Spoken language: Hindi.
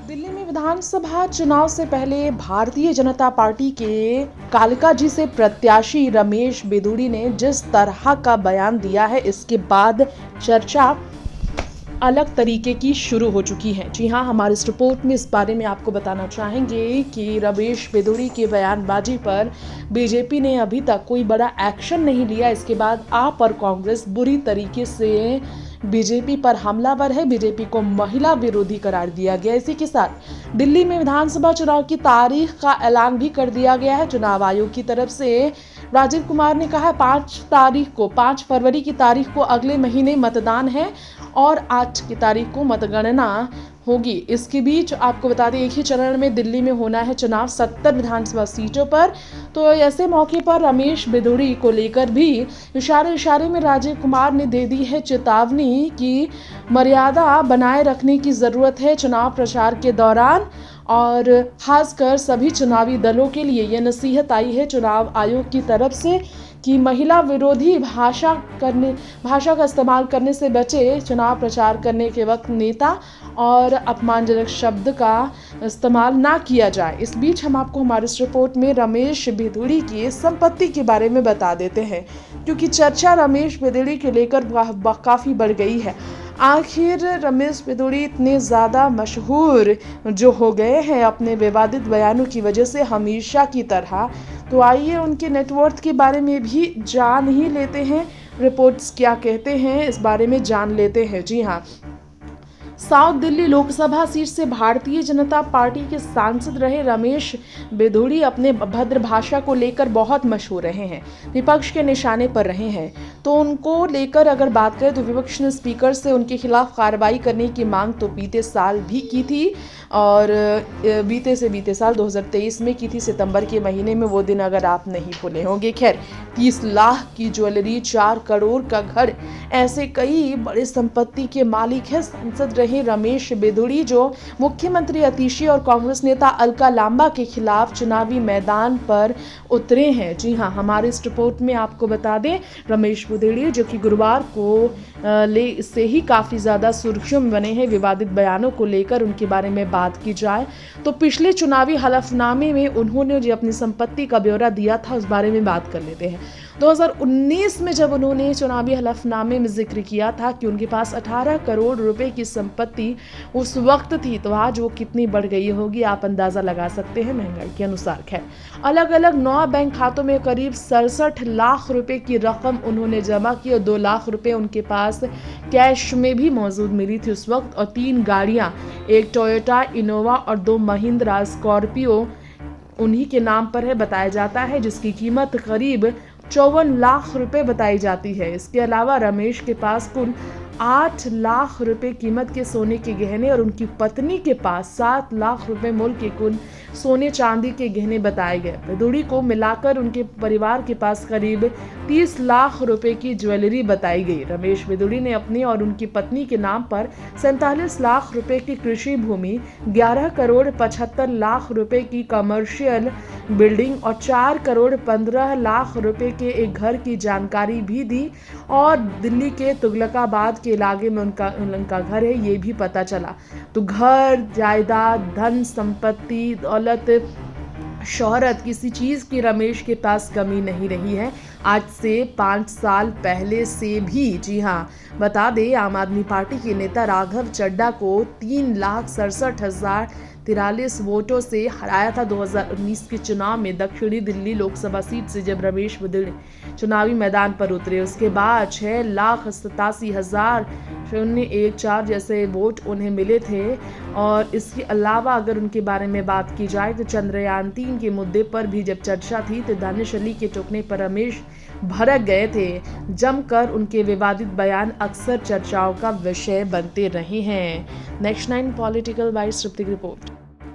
दिल्ली में विधानसभा चुनाव से पहले भारतीय जनता पार्टी के कालकाजी से प्रत्याशी रमेश बिधूड़ी ने जिस तरह का बयान दिया है, इसके बाद चर्चा अलग तरीके की शुरू हो चुकी है। जी हाँ, हमारे इस रिपोर्ट में इस बारे में आपको बताना चाहेंगे कि रमेश बिधूड़ी की बयानबाजी पर बीजेपी ने अभी तक कोई बड़ा एक्शन नहीं लिया। इसके बाद आप और कांग्रेस बुरी तरीके से बीजेपी पर हमलावर है। बीजेपी को महिला विरोधी करार दिया गया। इसी के साथ दिल्ली में विधानसभा चुनाव की तारीख का ऐलान भी कर दिया गया है। चुनाव आयोग की तरफ से राजीव कुमार ने कहा 5 फरवरी की तारीख को अगले महीने मतदान है और 8 की तारीख को मतगणना होगी। इसके बीच आपको बता दें, एक ही चरण में दिल्ली में होना है चुनाव 70 विधानसभा सीटों पर। तो ऐसे मौके पर रमेश बिधूड़ी को लेकर भी इशारे में राजीव कुमार ने दे दी है चेतावनी कि मर्यादा बनाए रखने की जरूरत है चुनाव प्रचार के दौरान। और खासकर सभी चुनावी दलों के लिए यह नसीहत आई है चुनाव आयोग की तरफ से कि महिला विरोधी भाषा का इस्तेमाल करने से बचे। चुनाव प्रचार करने के वक्त नेता और अपमानजनक शब्द का इस्तेमाल ना किया जाए। इस बीच हम आपको हमारे इस रिपोर्ट में रमेश बिधूड़ी की संपत्ति के बारे में बता देते हैं, क्योंकि चर्चा रमेश बिधूड़ी को लेकर काफ़ी बढ़ गई है। आखिर रमेश बिधूड़ी इतने ज़्यादा मशहूर जो हो गए हैं अपने विवादित बयानों की वजह से हमेशा की तरह, तो आइए उनके नेटवर्थ के बारे में भी जान ही लेते हैं। रिपोर्ट्स क्या कहते हैं इस बारे में जान लेते हैं। जी हाँ, साउथ दिल्ली लोकसभा सीट से भारतीय जनता पार्टी के सांसद रहे रमेश बिधूड़ी अपने भद्र भाषा को लेकर बहुत मशहूर रहे हैं, विपक्ष के निशाने पर रहे हैं। तो उनको लेकर अगर बात करें तो विपक्ष ने स्पीकर से उनके खिलाफ कार्रवाई करने की मांग तो बीते साल भी की थी, और बीते साल 2023 में की थी, सितंबर के महीने में। वो दिन अगर आप नहीं भूले होंगे। खैर, 30 लाख की ज्वेलरी, 4 करोड़ का घर, ऐसे कई बड़े संपत्ति के मालिक है सांसद रहे रमेश बिधूड़ी, जो मुख्यमंत्री आतिशी और कांग्रेस नेता अलका लांबा के खिलाफ चुनावी मैदान पर उतरे हैं। जी हाँ, हमारे इस रिपोर्ट में आपको बता दें, रमेश बिधूड़ी जो कि गुरुवार को से ही काफ़ी ज़्यादा सुर्खियों में बने हैं विवादित बयानों को लेकर। उनके बारे में बात की जाए तो पिछले चुनावी हलफनामे में उन्होंने जो अपनी संपत्ति का ब्यौरा दिया था उस बारे में बात कर लेते हैं। 2019 में जब उन्होंने चुनावी हलफनामे में जिक्र किया था कि उनके पास 18 करोड़ रुपए की संपत्ति उस वक्त थी, तो आज वो कितनी बढ़ गई होगी आप अंदाजा लगा सकते हैं महंगाई के अनुसार। खैर, अलग अलग 9 बैंक खातों में करीब 67 लाख रुपए की रकम उन्होंने जमा की और 2 लाख रुपए उनके पास कैश में भी मौजूद मिली थी उस वक्त। और 3 गाड़ियां, एक टोयोटा इनोवा और 2 महिंद्रा स्कॉर्पियो उन्हीं के नाम पर है बताया जाता है, जिसकी कीमत करीब 54 लाख रुपए बताई जाती है। इसके अलावा रमेश के पास कुल 8 लाख रुपए कीमत के सोने के गहने और उनकी पत्नी के पास 7 लाख रुपए मूल्य के कुल सोने चांदी के गहने बताए गए। बिधूड़ी को मिलाकर उनके परिवार के पास करीब 30 लाख रुपए की ज्वेलरी बताई गई। रमेश बिधूड़ी ने अपनी और उनकी पत्नी के नाम पर 47 लाख रुपए की कृषि भूमि, 11 करोड़ 75 लाख रुपए की कमर्शियल बिल्डिंग और 4 करोड़ 15 लाख रुपए के एक घर की जानकारी भी दी। और दिल्ली के तुगलकाबाद के इलाके में उनका घर है, ये भी पता चला। तो घर, जायदाद, धन संपत्ति, दौलत, शोहरत, किसी चीज़ की रमेश के पास कमी नहीं रही है आज से 5 साल पहले से भी। जी हाँ, बता दें, आम आदमी पार्टी के नेता राघव चड्ढा को 3,67,043 वोटों से हराया था 2019 के चुनाव में दक्षिणी दिल्ली लोकसभा सीट से जब रमेश बिधूड़ी चुनावी मैदान पर उतरे। उसके बाद 6,87,014 जैसे वोट उन्हें मिले थे। और इसके अलावा अगर उनके बारे में बात की जाए तो चंद्रयान 3 के मुद्दे पर भी जब चर्चा थी तो दानिश अली के टोकने पर रमेश भड़क गए थे। जमकर उनके विवादित बयान अक्सर चर्चाओं का विषय बनते रहे हैं। Next 9 political wise report.